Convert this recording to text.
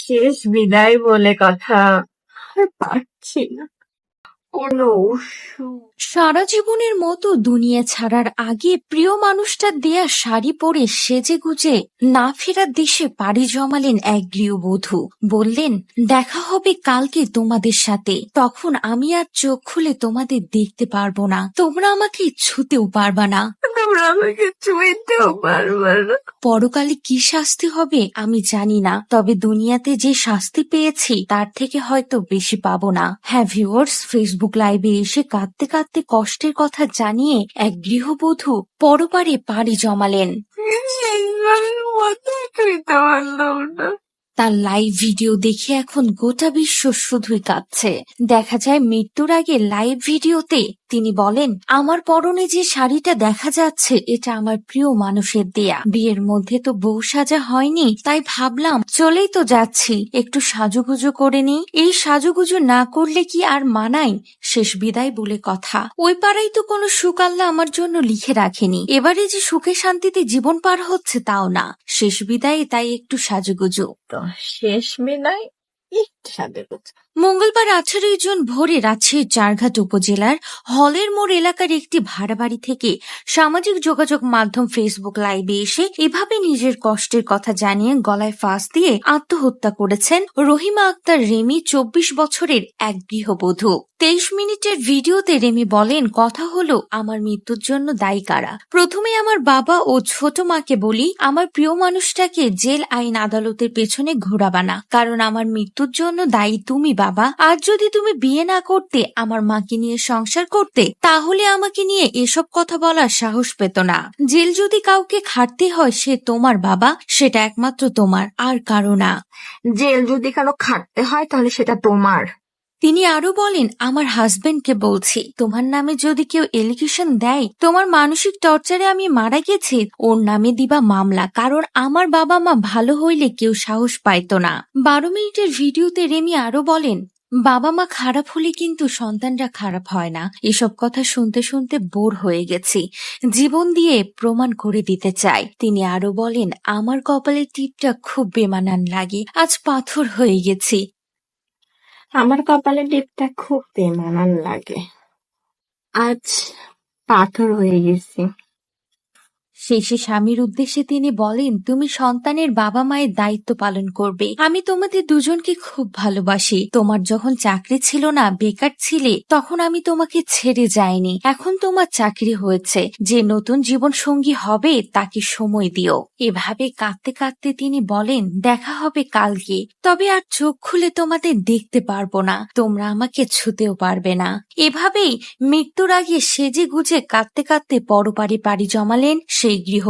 শেষ বিদায় বলে কথা। আর পারছি না। কোনো ওষুধ। সারা জীবনের মতো দুনিয়া ছাড়ার আগে প্রিয় মানুষটার দেয়া শাড়ি পরে সেজেগুজে না ফেরার দেশে পাড়ি জমালেন এক গৃহবধূ। বললেন, দেখা হবে কালকে তোমাদের সাথে, তখন আমি আর চোখ খুলে তোমাদের দেখতে পারবো না, তোমরা আমাকে ছুতেও পারবা না। তোমরা আমাকে ছুঁইতেও পারবে না। পরকালে কি শাস্তি হবে আমি জানি না, তবে দুনিয়াতে যে শাস্তি পেয়েছি তার থেকে হয়তো বেশি পাবো না। হ্যাঁ ভিউয়ার্স, ফেসবুক লাইভে এসে কাঁদতে কাঁদতে কষ্টের কথা জানিয়ে এক গৃহবধূ পরপারে পাড়ি জমালেন। শেষবারের মতো ছুঁইতে পারলাম না। তার লাইভ ভিডিও দেখে এখন গোটা বিশ্ব শুধুই কাঁদছে। দেখা যায় মৃত্যুর আগে লাইভ ভিডিওতে তিনি বলেন, আমার পরনে যে শাড়িটা দেখা যাচ্ছে এটা আমার প্রিয় মানুষের দেয়া। বিয়ের মধ্যে তো বউ সাজা হয়নি, তাই ভাবলাম চলেই তো যাচ্ছি, একটু সাজুগুজু করে নিই। এই সাজুগুজু না করলে কি আর মানায়? শেষ বিদায় বলে কথা। ওই পাড়ায় তো কোনো সুখ আল্লাহ আমার জন্য লিখে রাখেনি, এবারে যে সুখে শান্তিতে জীবন পার হচ্ছে তাও না। শেষ বিদায়ে তাই একটু সাজুগুজু। তো শেষ বিদায় একটু সাজুগুজু। মঙ্গলবার 18 জুন ভোরে রাজশাহীর চারঘাট উপজেলার হলের মোড় এলাকার একটি ভাড়া বাড়ি থেকে সামাজিক যোগাযোগ মাধ্যম ফেসবুক লাইভে এসে এভাবে নিজের কষ্টের কথা জানিয়ে গলায় ফাঁস দিয়ে আত্মহত্যা করেছেন রহিমা আক্তার রেমি, 24 বছরের এক গৃহবধূ। 23 মিনিটের ভিডিওতে রেমি বলেন, কথা হলো আমার মৃত্যুর জন্য দায়ী কারা। প্রথমে আমার বাবা ও ছোট মাকে বলি, আমার প্রিয় মানুষটাকে জেল আইন আদালতের পেছনে ঘোরাবা না, কারণ আমার মৃত্যুর জন্য দায়ী তুমি বাবা। আর যদি তুমি বিয়ে না করতে, আমার মাকে নিয়ে সংসার করতে, তাহলে আমাকে নিয়ে এসব কথা বলার সাহস পেত না। জেল যদি কাউকে খাটতে হয় সে তোমার বাবা, সেটা একমাত্র তোমার, আর কারো না। জেল যদি কারো খাটতে হয় তাহলে সেটা তোমার। তিনি আরো বলেন, আমার হাজবেন্ডকে বলছি, তোমার নামে যদি কেউ এলিগেশন দেয় তোমার মানসিক টর্চারে আমি মারা গেছি, ওর নামে দিবা মামলা, কারণ আমার বাবা মা ভালো হইলে কেউ সাহস পাইতো না। 12 মিনিটের ভিডিওতে রেমি আরো বলেন, বাবা মা খারাপ হলে কিন্তু সন্তানরা খারাপ হয় না। এসব কথা শুনতে শুনতে বোর হয়ে গেছি, জীবন দিয়ে প্রমাণ করে দিতে চাই। তিনি আরো বলেন, আমার কপালের টিপটা খুব বেমানান লাগে, আজ পাথর হয়ে গেছি। আমার কপালের টিপটা খুব বেমানান লাগে, আজ পাথর হয়ে গেছি। শেষে স্বামীর উদ্দেশ্যে তিনি বলেন, তুমি সন্তানের বাবা মায়ের দায়িত্ব পালন করবে। আমি তোমাদের দুজনকে খুব ভালোবাসি। তোমার যখন চাকরি ছিল না, বেকার ছিলে, তখন আমি তোমাকে ছেড়ে যাইনি। এখন তোমার চাকরি হয়েছে, যে নতুন জীবন সঙ্গী হবে তাকে সময় দিও। এভাবে কাঁদতে কাঁদতে তিনি বলেন, দেখা হবে কালকে, তবে আর চোখ খুলে তোমাদের দেখতে পারবো না, তোমরা আমাকে ছুতেও পারবে না। এভাবেই মৃত্যুর আগে সেজে গুজে কাঁদতে কাঁদতে পরপারে পাড়ি জমালেন সেই গৃহ